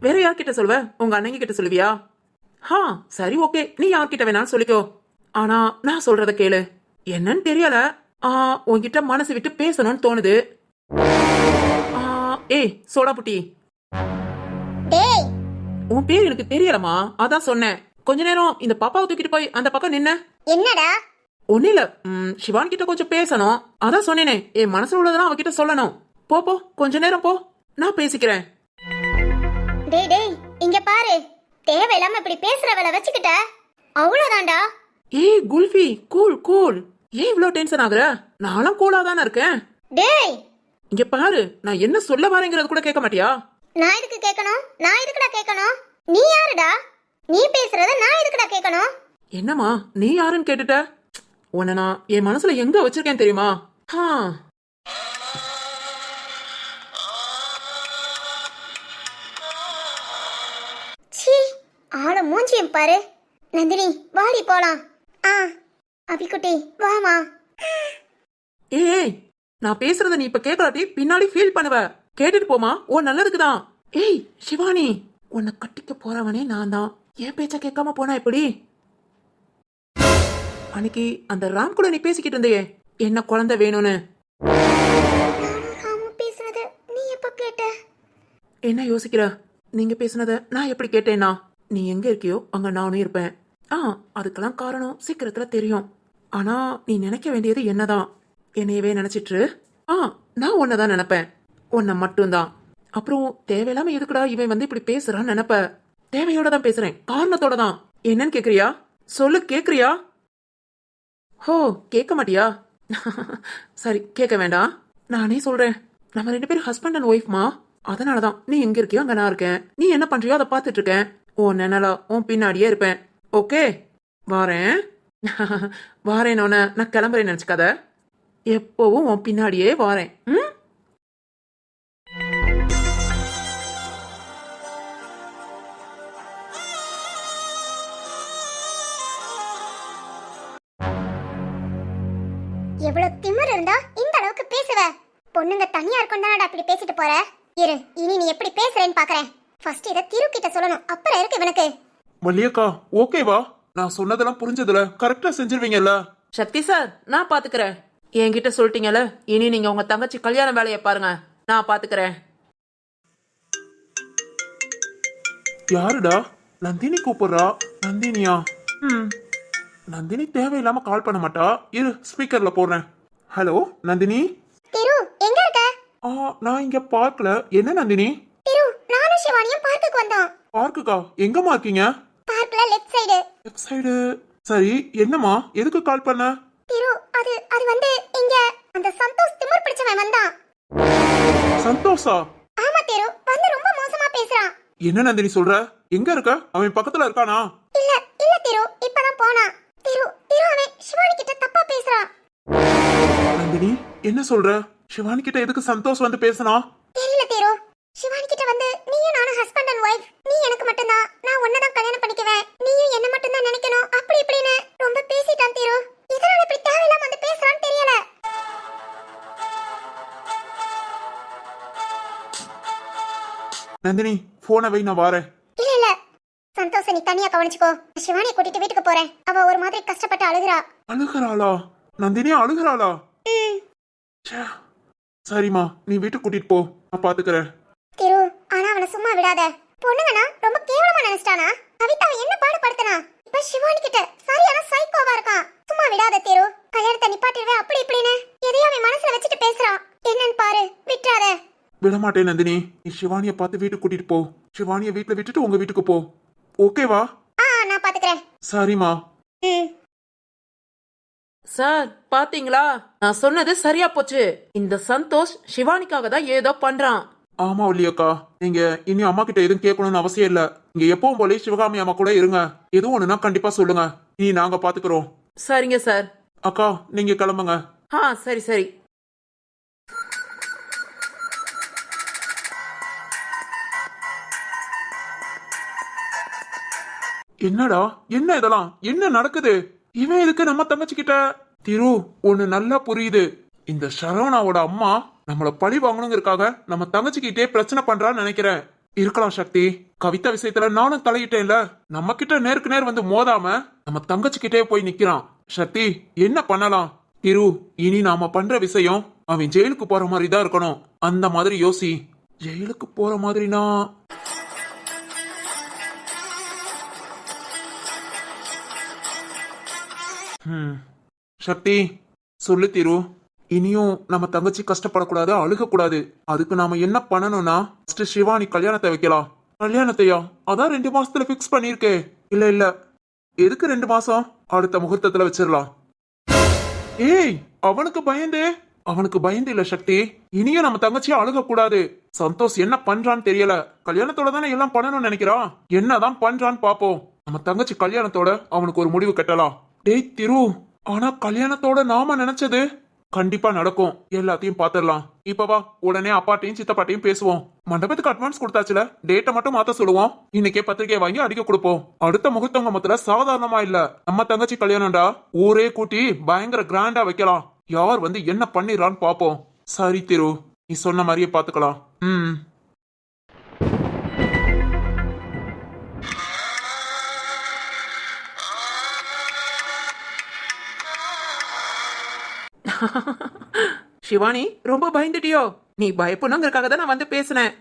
வேற யார்கிட்ட சொல்லுவ? உங்க அண்ணங்க கிட்ட சொல்லுவியா? சரி ஓகே, நீ யார்கிட்ட வேணாலும் சொல்லிக்கோ. ஆனா நான் சொல்றத கேளு. என்னன்னு தெரியல, உன்கிட்ட மனசு விட்டு பேசணும்னு தோணுது. ஏய் சோடா புட்டி, டேய் உன் பேர் எனக்கு தெரியலமா, அதான் சொன்னேன். கொஞ்ச நேரம் இந்த பாப்பாவை தூக்கிட்டு போய் அந்த பக்கம் நின்ன. என்னடா? ஒண்ணு இல்ல, சிவான் கிட்ட கொஞ்சம் பேசணும், அதான் சொன்னேனே. என் மனசுல உள்ளதெல்லாம் அவகிட்ட சொல்லணும். போ கொஞ்ச நேரம் போ, நான் பேசிக்கிறேன். டேய் இங்க பாரு, தேவையில்லாம இப்படி பேசுற வேலை வச்சுக்கிட்ட அவ்வளவுதான்டா. ஏய் குல்ஃபி, கூல். ஏன் இவ்ளோ டென்ஷன் ஆகுற? நானும் கூலா தானே இருக்கேன். டேய் இங்க பாரு, நான் என்ன சொல்ல வரேங்கிறது கூட கேட்க மாட்டியா? நான் எதுக்கு கேட்கணும்? நான் எதுக்குடா கேட்கணும்? நீ யாருடா? நீ பேசுறத நான் எதுக்குடா கேட்கணும்? என்னம்மா நீ யாருன்னு கேட்டுட்ட? உன்னை நான் என் மனசுல எங்க வச்சிருக்கேன் தெரியுமா? சீ, ஆள மூஞ்சியும் பாரு. நந்தினி வாடி போலாம். அபிக்குட்டி வாமா. ஏய் நான் பேசுறத நீ இப்ப கேட்கலாட்டி பின்னாடி ஃபீல் பண்ணுவ. கேட்டுட்டு போமா, ஓ நல்லதுக்குதான். ஏய் சிவானி, உன்னை கட்டிக்க போறவனே நான் தான். என் பேச்ச கேட்காம போனா எப்படி? அன்னைக்கு அந்த ராம் கூட நீ பேசிக்கிட்டு இருந்தே என்ன குழந்தை வேணும்னு. பேசுனது நீ எப்ப கேட்ட? என்ன யோசிக்கிற? நீங்க பேசுனத நான் எப்படி கேட்டேன்னா, நீ எங்க இருக்கியோ அங்க நானும் இருப்பேன். அதுக்கெல்லாம் காரணம் சீக்கிரத்துல தெரியும். ஆனா நீ நினைக்க வேண்டியது என்னதான். என்னையவே நினைச்சிட்டு நான் உன்னதான் நினைப்பேன், உன்னை மட்டும்தான். அப்புறம் தேவையில்லாம எதுக்குடா இவன் வந்து இப்படி பேசுறான்னு நினைப்ப. தேவையோட தான் பேசுறேன், காரணத்தோட தான். என்னன்னு கேக்குறியா? சொல்லு, கேக்குறியா? கேட்க மாட்டியா? சரி கேட்க வேண்டாம், நானே சொல்றேன். நம்ம 2 பேரும் ஹஸ்பண்ட் அண்ட் ஒய்ஃப்மா. அதனாலதான் நீ எங்க இருக்கியோ அங்க நான் இருக்கேன். நீ என்ன பண்றியோ அதை பாத்துட்டு இருக்கேன். உன் நினலா உன் பின்னாடியே இருப்பேன். ஓகே வாரேன். வாரேனோன்னு நான் கிளம்புறேன்னு நினைச்சுக்காத. எப்பவும் உன் பின்னாடியே வாரேன். எவ்வளவு திமிரு இருந்தா இந்த அளவுக்கு பேசுவ? பொண்ணுங்க தனியா இருக்கும் தானடா அப்படி பேசிட்டு போற. இரு, இனி நீ எப்படி பேசுறேன்னு பாக்குறேன். ஃபர்ஸ்ட் இத திரு கிட்ட சொல்லணும், அப்புறம் இருக்கு இவனுக்கு. வள்ளியக்கா ஓகேவா? நான் சொன்னதெல்லாம் புரிஞ்சதுல கரெக்டா செஞ்சிருவீங்கல்ல? சக்தி சார் நான் பாத்துக்கிறேன். என்கிட்ட சொல்லிட்டீங்கல்ல, இனி நீங்க உங்க தங்கச்சி கல்யாண வேலையை பாருங்க, நான் பாத்துக்கிறேன். யாருடா? நந்தினி கூப்பிடுறா. நந்தினியா? ம். நந்தினி தேவையில்லாம கால் பண்ண மாட்டா. இரு ஸ்பீக்கர்ல போடுறேன். ஹலோ நந்தினி. திரு எங்க இருக்க? நான் இங்க பார்க்கல. என்ன நந்தினி? திரு நானும் சிவானியும் பார்க்குக்கு வந்தோம். பார்க்குக்கா? எங்கம்மா இருக்கீங்க? பார்க்ல லெஃப்ட் சைடு. Left side. சரி என்னம்மா, எதுக்கு கால் பண்ண? திரு அது வந்து இங்க அந்த சந்தோஷ் திமிர் பிடிச்சவன் வந்தான். சந்தோஷா? ஆமா திரு, வந்து ரொம்ப மோசமா பேசுறான். என்ன நந்தினி சொல்ற? எங்க இருக்க? அவன் பக்கத்துல இருக்கானா? இல்ல இல்ல திரு, இப்பதான் போனான். திரு அவன் சிவானி கிட்ட தப்பா பேசுறான். நந்தினி என்ன சொல்ற? சிவானி கிட்ட எதுக்கு சந்தோஷ் வந்து பேசினா? தெரியல திரு. சிவானி கிட்ட வந்து நீயும் நானும் ஹஸ்பண்ட் அண்ட் ஒய்ஃப், நீ எனக்கு மட்டும்தான், நான் உன்னதான் கல்யாணம் பண்ணிக்குவேன், நீயும் என்ன மட்டும்தான் நினைக்கணும், அப்படி இப்படின்னு ரொம்ப பேசிட்டான் திரு. இதனால இப்படி தேவையில்லாம வந்து பேசுறான்னு தெரியல. நந்தினி போனை வை, நான் வாரேன். இல்ல இல்ல சந்தோஷ, நீ தனியா கவனிச்சுக்கோ. சிவானியை கூட்டிட்டு வீட்டுக்கு போறேன். அவ ஒரு மாதிரி கஷ்டப்பட்டு அழுகுறா. அழுகிறாளா? நந்தினி அழுகிறாளா? ச்சே. சரிம்மா, நீ வீட்டுக்கு கூட்டிட்டு போ, நான் பாத்துக்கிறேன். திரு ஆனா அவனை சும்மா விடாத. பொண்ணுங்கனா ரொம்ப கேவலமா நினைச்சிட்டானா? கவிதாவை என்ன பாடுபடுத்தினா? இப்ப சிவானி கிட்ட சரியான சைக்கோவா இருக்கான். சும்மா விடாத திரு. கல்யாணத்தை நிப்பாட்டிடுவேன் அப்படி இப்படின்னு எதையும் அவன் மனசுல வச்சுட்டு பேசுறான். என்னன்னு பாரு, விட்டுறாத. விடமாட்டேன் நந்தினி. நீ சிவானிய பார்த்து வீட்டுக்கு கூட்டிட்டு போ. சிவானிய வீட்டுல விட்டுட்டு உங்க வீட்டுக்கு போ. ஓகேவா? நான் பாத்துக்கிறேன். சரிம்மா. சார் பாத்தீங்களா, நான் சொன்னது சரியா போச்சு. இந்த சந்தோஷ் சிவானிக்காக தான் ஏதோ பண்றான். ஆமா ஒல்லியக்கா, நீங்க இனி அம்மா கிட்ட எதுவும் கேட்கணும்னு அவசியம் இல்ல. இங்க எப்பவும் போல சிவகாமி அம்மா கூட இருங்க. எதுவும் ஒண்ணுனா கண்டிப்பா சொல்லுங்க, இனி நாங்க பாத்துக்கிறோம். சரிங்க சார். அக்கா நீங்க கிளம்புங்க. சரி சரி. என்னடா, என்ன இதெல்லாம்? என்ன நடக்குது? இவன் எதுக்கு நம்ம தங்கச்சி கிட்ட? திரு ஒண்ணு நல்லா புரியுது. இந்த சரவணாவோட அம்மா நம்மள பழி வாங்கணுங்கிறதுக்காக நம்ம தங்கச்சி கிட்டே பிரச்சனை பண்றான்னு நினைக்கிறேன். இருக்கலாம் சக்தி. கவிதா விஷயத்துல நானும் தலையிட்டேன்ல. நம்ம கிட்ட நேருக்கு நேர் வந்து மோதாம நம்ம தங்கச்சி கிட்டே போய் நிக்கிறான். சக்தி என்ன பண்ணலாம்? திரு இனி நாம பண்ற விஷயம் அவன் ஜெயிலுக்கு போற மாதிரி தான் இருக்கணும். அந்த மாதிரி யோசி. ஜெயிலுக்கு போற மாதிரினா சக்தி சொல்லு திரு. இனியும் நம்ம தங்கச்சி கஷ்டப்படக்கூடாது, அழுகக்கூடாது. அதுக்கு நாம என்ன பண்ணணும்னா ஃபர்ஸ்ட் சிவானி கல்யாணத்தை வைக்கலாம். கல்யாணத்தையா? அதான் 2 மாசத்துல பிக்ஸ் பண்ணிருக்கே. இல்ல இல்ல, எதுக்கு 2 மாசம்? அடுத்த முகூர்த்தத்துல வச்சிடலாம். ஏய் அவனுக்கு பயந்து இல்ல சக்தி. இனியும் நம்ம தங்கச்சியா அழுகக்கூடாது. சந்தோஷ் என்ன பண்றான்னு தெரியல. கல்யாணத்தோட தானே எல்லாம் பண்ணணும்னு நினைக்கிறான். என்னதான் பண்றான்னு பாப்போம். நம்ம தங்கச்சி கல்யாணத்தோட அவனுக்கு ஒரு முடிவு கட்டலாம். டேய் திரு, ஆனா கல்யாணத்தோட நாம நினைச்சது கண்டிப்பா நடக்கும். எல்லாத்தையும் பாத்துடலாம். இப்ப வா, உடனே அப்பாட்டையும் சித்தப்பாட்டையும் பேசுவோம். மண்டபத்துக்கு அட்வான்ஸ் கொடுத்தாச்சுல, டேட்டை மட்டும் மாத்த சொல்லுவோம். இன்னைக்கே பத்திரிகை வாங்கி அடிக்க கொடுப்போம். அடுத்த முகூர்த்தம் மொத்தத்துல சாதாரணமா இல்ல, நம்ம தங்கச்சி கல்யாணம்டா. ஊரே கூட்டி பயங்கர கிராண்டா வைக்கலாம். யார் வந்து என்ன பண்ணிடுறான்னு பாப்போம். சரி திரு, நீ சொன்ன மாதிரியே பாத்துக்கலாம். சிவானி ரொம்ப பயந்துட்டியோ? நீ பயப்படணுங்கிறதுக்காக தான் நான் வந்து பேசினேன்.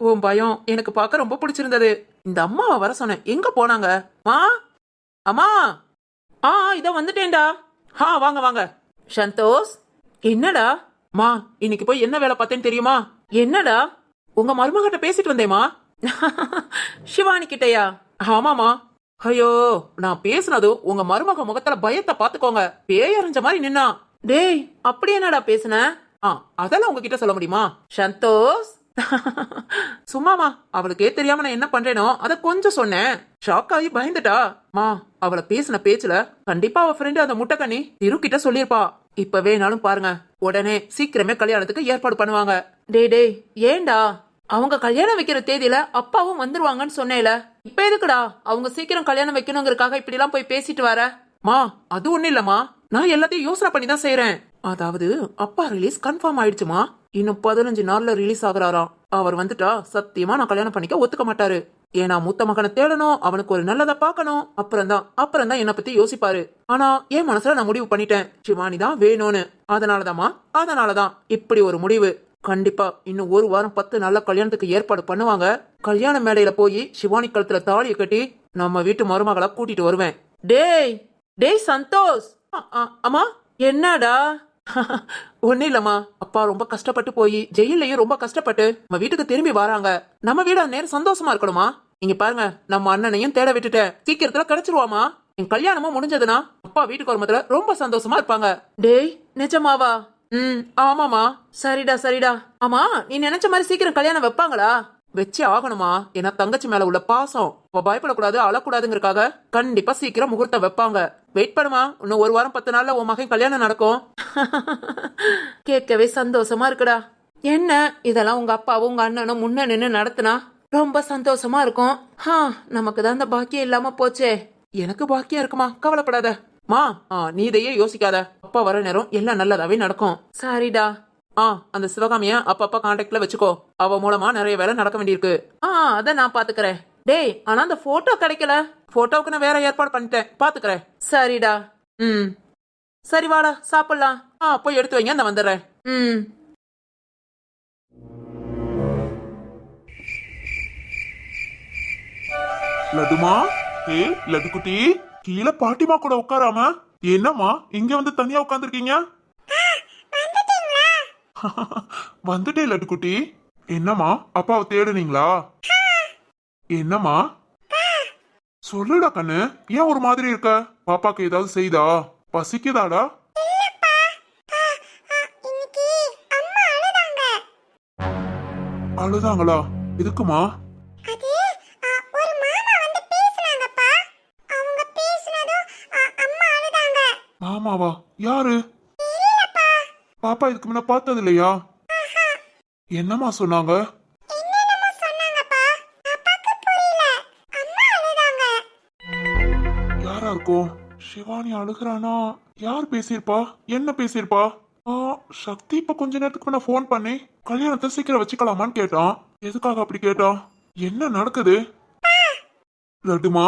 உன் பயம் எனக்கு பார்க்க ரொம்ப பிடிச்சிருந்தது. இந்த அம்மாவை வர சொன்னேன், எங்க போனாங்க? அம்மா இதோ வந்துட்டேன்டா. வாங்க வாங்க. சந்தோஷ் என்னடா? இன்னைக்கு போய் என்ன வேலை பார்த்தேன்னு தெரியுமா? என்னடா? உங்க மருமகிட்ட பேசிட்டு வந்தேமா. சிவானி கிட்டயா? ஆமாமா. ஐயோ, நான் பேசுனதும் உங்க மருமக முகத்துல பயத்தை பாத்துக்கோங்க. பேயறிஞ்ச மாதிரி நின்னா. டேய் அப்படி என்னடா பேசுன? அதெல்லாம் உங்ககிட்ட சொல்ல முடியுமா? சந்தோஷ் சும்மாமா, அவளுக்கே தெரியாம நான் என்ன பண்றேனோ அத கொஞ்சம் சொன்னேன். ஷாக் ஆகி பயந்துட்டா. அவளை பேசின பேச்சுல கண்டிப்பா அவ ஃப்ரெண்டு அந்த முட்டைக்கண்ணி திரு கிட்ட சொல்லிருப்பா. இப்ப வேணாலும் பாருங்க, உடனே சீக்கிரமே கல்யாணத்துக்கு ஏற்பாடு பண்ணுவாங்க. டேய் ஏண்டா? அவங்க கல்யாணம் வைக்கிற தேதியில அப்பாவும் வந்துருவாங்கன்னு சொன்னேல, இப்ப எதுக்குடா அவங்க சீக்கிரம் கல்யாணம் வைக்கணுங்கிறதுக்காக இப்படி எல்லாம் போய் பேசிட்டு வர? அது ஒண்ணு இல்லம்மா, நான் எல்லாத்தையும் யோசனை பண்ணி தான் செய்யறேன். அதாவது அப்பா ரிலீஸ் கன்ஃபார்ம் ஆயிடுச்சுமா. இன்னும் 15 நாள்ல ரிலீஸ் ஆகுறாராம். அவர் வந்துட்டா சத்தியமா நான் கல்யாணம் பண்ணிக்க ஒத்துக்க மாட்டாரு. ஏன்னா மூத்த மகனை தேடணும், அவனுக்கு ஒரு நல்லதை பார்க்கணும். அப்புறம் தான் என்னை பத்தி யோசிப்பாரு. ஆனா என் மனசுல நான் முடிவு பண்ணிட்டேன், சிவானி தான் வேணும்னு. அதனாலதான் இப்படி ஒரு முடிவு. கண்டிப்பா இன்னும் 1 வாரம் 10 நாள்ல கல்யாணத்துக்கு ஏற்பாடு பண்ணுவாங்க. கல்யாண மேடையில போய் சிவானி கழுத்துல தாலியை கட்டி நம்ம வீட்டு மருமகளை கூட்டிட்டு வருவேன். டேய் சந்தோஷ். அம்மா என்னடா? ஒன்னும் இல்லம்மா, அப்பா ரொம்ப கஷ்டப்பட்டு போய் ஜெயிலையும் ரொம்ப கஷ்டப்பட்டு நம்ம வீட்டுக்கு திரும்பி வராங்க. நம்ம வீடு நேரம் சந்தோஷமா இருக்கணுமா? இங்க பாருங்க, நம்ம அண்ணனையும் தேட விட்டுட்டேன். சீக்கிரத்துல கிடைச்சிருவாமா. என் கல்யாணமும் முடிஞ்சதுன்னா அப்பா வீட்டுக்கு வரும்போதுல ரொம்ப சந்தோஷமா இருப்பாங்க. டேய் நிஜமாவா? ஆமாமா. சரிடா. ஆமா, நீ நினைச்ச மாதிரி சீக்கிரம் கல்யாணம் வைப்பாங்களா? வச்சே ஆகணுமா. ஏன்னா தங்கச்சி மேல உள்ள பாசம், அவ பயப்படக்கூடாது, அழக்கூடாதுங்கிறக்காக கண்டிப்பா சீக்கிரம் முகூர்த்தம் வைப்பாங்க. வெயிட் பண்ணுமா, இன்னும் 1 வாரம் 10 நாள்ல உன் மகன் கல்யாணம் நடக்கும். கேட்கவே சந்தோஷமா இருக்குடா. என்ன இதெல்லாம் உங்க அப்பாவும் உங்க அண்ணனும் முன்ன நின்னு நடத்துனா ரொம்ப சந்தோஷமா இருக்கும். நமக்கு தான் அந்த பாக்கியம் இல்லாம போச்சே. எனக்கு பாக்கியம் இருக்குமா, கவலைப்படாத மா. நீ இதையே யோசிக்காத. அப்பா வர நேரம் எல்லாம் நல்லதாவே நடக்கும். சரிடா. அந்த சிவகாமிய அப்பப்பா கான்டாக்ட்ல வச்சுக்கோ. அவ மூலமா நிறைய வேலை நடக்க வேண்டியிருக்கு. அத நான் பாத்துக்கறேன். டேய் ஆனா அந்த போட்டோ கிடைக்கல. போட்டோவுக்கு நான் வேற ஏற்பாடு பண்ணிட்டேன், பாத்துக்கறேன். சரிடா. சரி வாடா சாப்பிடலாம். போய் எடுத்து வைங்க, நான் வந்துடுறேன். லட்டுமா, லட்டு குட்டி, கீழே பாட்டிமா கூட உட்காராம என்னம்மா இங்க வந்து தனியா உட்காந்துருக்கீங்க? வந்துட்டே லட்டு குட்டி. என்னம்மா அப்பாவை தேடுனீங்களா? என்னம்மா சொல்லுடா கண்ணு, ஏன் ஒரு மாதிரி இருக்க? பாப்பாக்கு ஏதாவது செய்தா? பசிக்குதாடா? அழுதாங்களா? எதுக்குமா? மாமாவா? யாரு? பாப்பா இதுக்கு முன்ன பார்த்தது இல்லையா? என்னம்மா சொன்னாங்க? யாரா இருக்கும்? சிவானி அழுகுறானா? யார் பேசியிருப்பா? என்ன பேசியிருப்பா? சக்தி இப்ப கொஞ்ச நேரத்துக்கு முன்ன போன் பண்ணி கல்யாணத்தை சீக்கிரம் வச்சுக்கலாமான்னு கேட்டான். எதுக்காக அப்படி கேட்டான்? என்ன நடக்குது? லட்டுமா,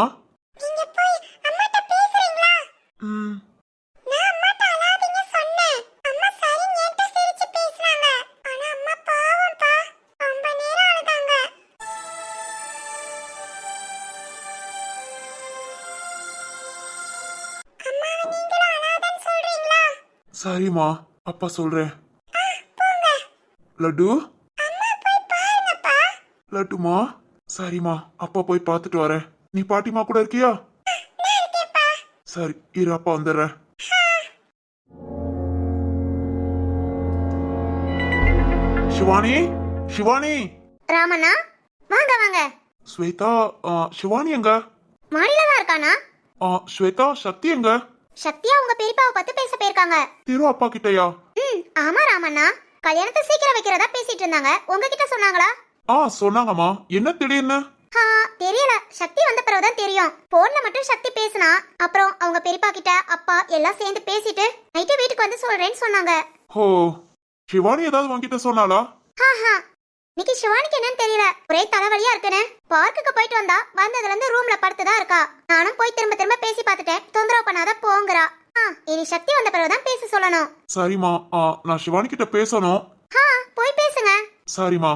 சரிம்மா, அப்பா சொல்றேன். லட்டு, லட்டுமா, சரிம்மா, அப்பா போய் பார்த்துட்டு வரேன். நீ பாட்டிமா கூட இருக்கியா? சரி இரு, அப்பா வந்துடுறேன். சிவானி, சிவானி. ராமண்ணா, வாங்க. ஸ்வேதா, சிவானி எங்க? மாடியில தான் இருக்கானா? ஸ்வேதா, சக்தி எங்க? சக்தியா உங்க பெரியப்பாவை பத்தி பேச போயிருக்காங்க. திரு அப்பா கிட்டயா? ஆமா ராமண்ணா, கல்யாணத்தை சீக்கிரம் வைக்கிறதா பேசிட்டு இருந்தாங்க. உங்ககிட்ட சொன்னாங்களா? சொன்னாங்கம்மா. என்ன திடீர்னு? தெரியல, சக்தி வந்த பிறகுதான் தெரியும். போன்ல மட்டும் சக்தி பேசினா, அப்புறம் அவங்க பெரியப்பா கிட்ட அப்பா எல்லாம் சேர்ந்து பேசிட்டு நைட்டு வீட்டுக்கு வந்து சொல்றேன்னு சொன்னாங்க. சிவானி ஏதாவது உன்கிட்ட சொன்னாளா? இன்னைக்கு சிவானிக்கு என்னன்னு தெரியல, ஒரே தலைவலியா இருக்குன்னு பார்க்குக்கு போயிட்டு வந்ததுல இருந்து ரூம்ல படுத்துதான் இருக்கா. நானும் போய் திரும்ப பேசி பார்த்துட்டேன், தொந்தரவு பண்ணாத போங்கறா. இனி சக்தி வந்த பிறகுதான் பேச சொல்லணும். சரிம்மா, நான் சிவானி கிட்ட பேசணும். போய் பேசுங்க. சரிம்மா.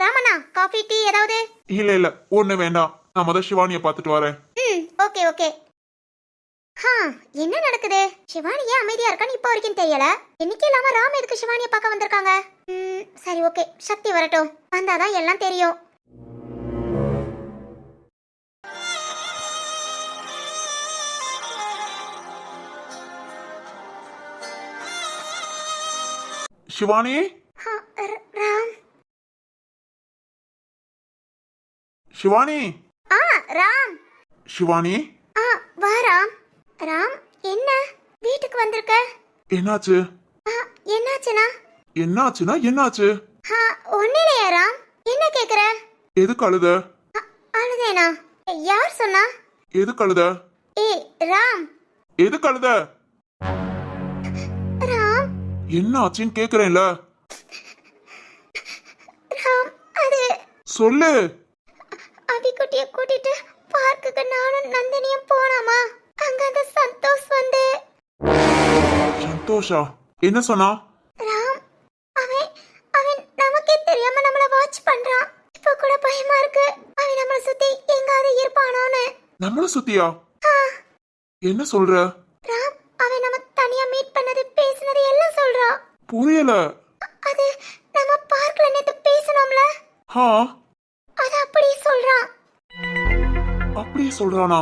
ராமண்ணா, காஃபி டீ ஏதாவது? இல்ல ஒண்ணு வேண்டாம், நான் முத சிவானிய பாத்துட்டு வரேன். ஓகே. என்ன நடக்குது? சிவானி ஏன் அமைதியா இருக்கான்னு இப்ப வரைக்கும் தெரியல. இன்னைக்கு இல்லாம ராம் எதுக்கு சிவானிய பார்க்க வந்திருக்காங்க? சரி ஓகே, சக்தி வரட்டும், வந்தாதான் எல்லாம் தெரியும். சிவானி, ராம். சிவானி. ராம். சிவானி. வா ராம். ராம், என்ன வீட்டுக்கு வந்திருக்க? என்னாச்சு? என்னாச்சு? ஒன்னிலையா ராம், என்ன கேக்குற? எதுக்கு அழுத? அழுதேனா? யார் சொன்னா? எதுக்கு அழுத? ராம். எதுக்கு அழுத? ராம். என்ன ஆச்சுன்னு கேக்குறேன்ல. ராம், அது சொல்லு. அபிக்குட்டிய கூட்டிட்டு பார்க்குக்கு நானும் நந்தினியும் போனாமா. அங்க அந்த சந்தோஷ் வந்து சந்தோஷா என்ன சொன்னா? ராம் அவன் அவன் நமக்கே தெரியாம நம்மள வாட்ச் பண்றான். இப்ப கூட பயமா இருக்கு, அவன் நம்மள சுத்தி எங்காவது இருப்பானோன்னு. நம்மள சுத்தியா? என்ன சொல்ற? ராம் அவன் நம்ம தனியா மீட் பண்ணது பேசினது எல்லாம் சொல்றான். புரியல. அது நம்ம பார்க்ல நேத்து பேசணும்ல, ஹா, அது அப்படியே சொல்றான். அப்படியே சொல்றானா?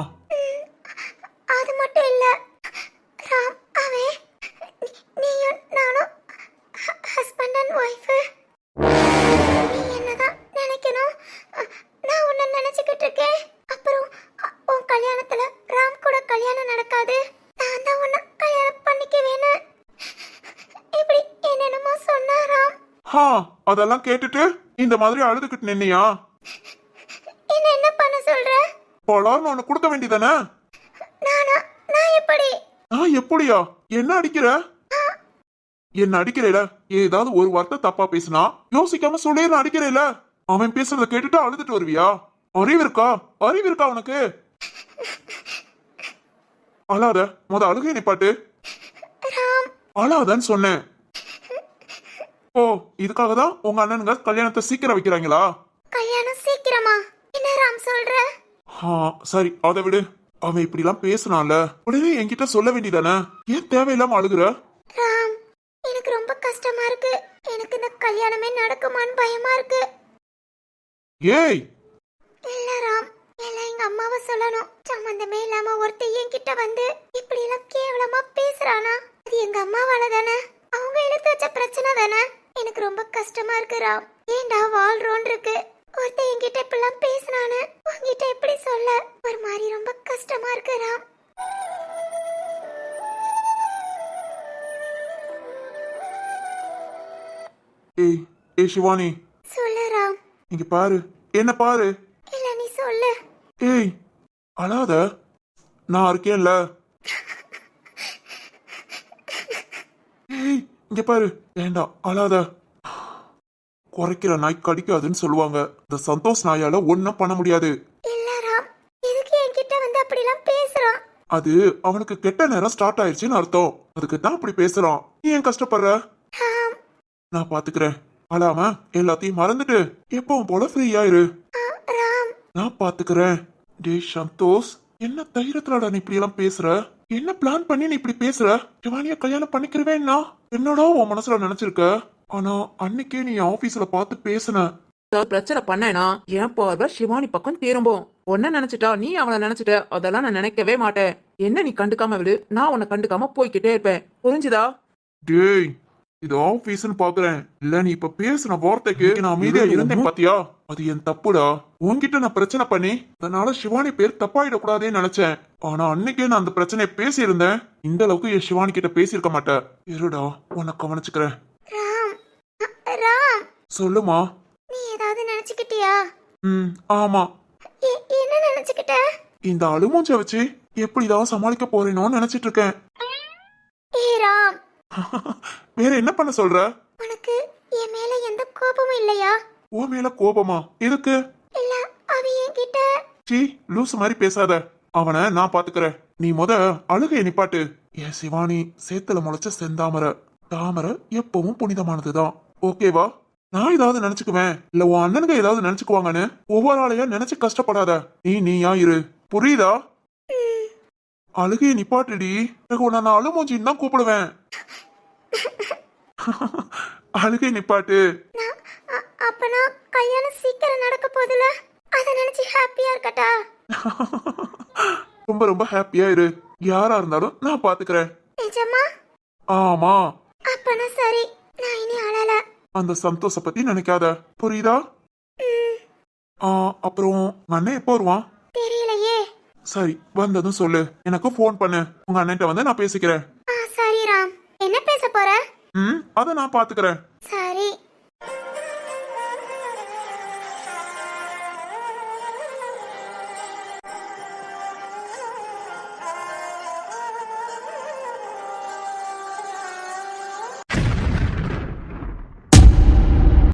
அது மட்டும் இல்ல ராம், அவன் நீயும் நானும் ஹஸ்பண்ட் அண்ட் ஒய்ஃப். நீ என்னதான் நினைக்கணும், நான் உன்னை நினைச்சுக்கிட்டு இருக்கேன். அப்புறம் உன் கல்யாணத்துல ராம் கூட கல்யாணம் நடக்காது, நான் தான் உன்னை கல்யாணம் பண்ணிக்குவேன்னு இப்படி என்னென்னமோ சொன்னா ராம். ஹா, அதெல்லாம் கேட்டுட்டு இந்த மாதிரி அழுதுகிட்டு நின்னியா? என்ன பண்ண சொல்ற? பலார்னு ஒண்ணு கொடுக்க வேண்டியதானே? நான் எப்படி? நான் எப்படியா? என்ன அடிக்கிற? என்ன அடிக்கிறேல? ஏதாவது ஒரு வார்த்தை தப்பா பேசினா யோசிக்காம சொல்லிடுற அடிக்கிறேல. அவன் பேசுறத கேட்டுட்டு அழுதுட்டு வருவியா? அறிவு இருக்கா? அறிவு இருக்கா உனக்கு? அழாத, அழுகை நிப்பாட்டு. அழாதன்னு சொன்னேன். ஓ, இதுக்காக தான் உங்க அண்ணனுங்க கல்யாணத்தை சீக்கிரம் வைக்கிறாங்களா? கல்யாணம் சீக்கிரமா? என்ன ராம் சொல்ற? சரி, அதை விடு. அவன் இப்படி எல்லாம் பேசினால உடனே என்கிட்ட சொல்ல வேண்டியதானே? ஏன் தேவையில்லாம அழுகுற? ராம் எனக்கு ரொம்ப கஷ்டமா இருக்கு, எனக்கு இந்த கல்யாணமே நடக்குமான்னு பயமா இருக்கு. ஏய், இல்ல ராம், எல்லாம் எங்க அம்மாவை சொல்லணும். சம்பந்தமே இல்லாம ஒருத்தி என்கிட்ட வந்து இப்படி எல்லாம் கேவலமா பேசுறானா, அது எங்க அம்மாவால தானே, அவங்க எடுத்து வச்ச பிரச்சனை தானே. எனக்கு ரொம்ப கஷ்டமா இருக்கு ராம். ஏண்டா வாழ்றோன்னு இருக்கு. ஒருத்த என்கிட்ட இப்படிலாம் பேசினானு உங்ககிட்ட எப்படி சொல்ல, ஒரு மாதிரி ரொம்ப கஷ்டமா இருக்கு ராம். ஏய் சிவானி, சொல்லு ராம். இங்க பாரு, என்ன பாரு. இல்ல நீ சொல்லு. ஏய், அழாத, நான் இருக்கேன்ல. ஏய், இங்க பாரு, வேண்டாம் அழாத. குறைக்கிற நாய் கடிக்காதுன்னு சொல்லுவாங்க. இந்த சந்தோஷ் நாயால ஒன்னும் பண்ண முடியாது. இல்ல ராம், எதுக்கு என்கிட்ட வந்து அப்படிலாம் பேசுறான்? அது அவனுக்கு கெட்ட நேரம் ஸ்டார்ட் ஆயிடுச்சுன்னு அர்த்தம். அதுக்கு தான் அப்படி பேசுறான். நீ ஏன் கஷ்டப்படுற? ராம், நான் பாத்துக்கிறேன். அழாம எல்லாத்தையும் மறந்துட்டு எப்பவும் போல ஃப்ரீயா இரு. ராம். நான் பாத்துக்கிறேன். டேய் சந்தோஷ், என்ன தைரியத்துலடா நீ இப்படி எல்லாம் பேசுற? என்ன பிளான் பண்ணி நீ இப்படி பேசுற? சிவானிய கல்யாணம் பண்ணிக்கிறவேன்னா என்னடா உன் மனசுல நினைச்சிருக்க? ஆனா அன்னைக்கே நீ ஆபீஸ்ல பார்த்து பேசுன. ஏதாவது பிரச்சனை பண்ணேனா என் பார்வை சிவானி பக்கம் திரும்பும். உன்ன நினைச்சிட்டா நீ அவளை நினைச்சிட்ட, அதெல்லாம் நான் நினைக்கவே மாட்டேன். என்ன நீ கண்டுக்காம விடு, நான் உன்னை கண்டுக்காம போய்கிட்டே இருப்பேன். புரிஞ்சுதா? டேய், இது ஆபீஸ்னு பாக்குறேன். இல்ல நீ இப்ப பேசுன வார்த்தைக்கு நான் அமைதியா இருந்தேன் பாத்தியா? அது என் தப்புடா. உன்கிட்ட நான் பிரச்சனை பண்ணி அதனால சிவானி பேர் தப்பாயிடக்கூடாதேன்னு நினைச்சேன். ஆனா அன்னைக்கே நான் அந்த பிரச்சனையை பேசியிருந்தேன், இந்த அளவுக்கு என் சிவானி கிட்ட பேசியிருக்க மாட்டேன். இருடா, உன்னை கவனிச்சுக்கிறேன். ராம், ராம். சொல்லுமா. நீ ஏதாவது நினைச்சுக்கிட்டியா? ஆமா. என்ன நினைச்சுக்கிட்ட? இந்த அழுமூஞ்ச வச்சு எப்படிதான் சமாளிக்க போறேனோன்னு நினைச்சிட்டு இருக்கேன். ஏய் ராம், வேற என்ன பண்ண சொல்ற? உனக்கு என் மேல எந்த கோபமும் இல்லையா? உன் மேல கோபமா? எதுக்கு? இல்ல, அவ என்கிட்ட. சீ, லூசு மாதிரி பேசாத. அவனை நான் பாத்துக்கிறேன். நீ அழுகைய நிப்பாட்டு. என் சிவானி சேத்துல முளைச்ச செந்தாமரை. தாமரை எப்பவும் புனிதமானதுதான். ஓகேவா? நான் ஏதாவது நினைச்சுக்குவேன், இல்ல உன் அண்ணனுக்கு ஏதாவது நினைச்சுக்குவாங்கன்னு ஒவ்வொரு ஆளையா நினைச்சு கஷ்டப்படாத. நீயா இரு, புரியுதா? அழுகைய நிப்பாட்டுடி. நான் அழுமூஞ்சின்னு தான் கூப்பிடுவேன். அழுகை நிப்பாட்டு. அப்பனா கல்யாணம் சீக்கிரம் நடக்க போதுல, அத நினைச்சு ஹாப்பியா இருக்கட்டா? ரொம்ப ரொம்ப ஹாப்பியா இரு. யாரா இருந்தாலும் நான் பாத்துக்கிறேன். நிஜமா? ஆமா. அப்பனா சரி, நான் இனி அழல. அந்த சந்தோஷ பத்தி நினைக்காத, புரியுதா? அப்புறம் அண்ணன் எப்போ வருவான்? தெரியலையே. சரி, வந்ததும் சொல்லு. எனக்கு போன் பண்ணு. உங்க அண்ணன்ட்ட வந்து நான் பேசிக்கிறேன். சரி ராம். என்ன பேச போற? அத நான் பாத்துக்கிறேன். சரி.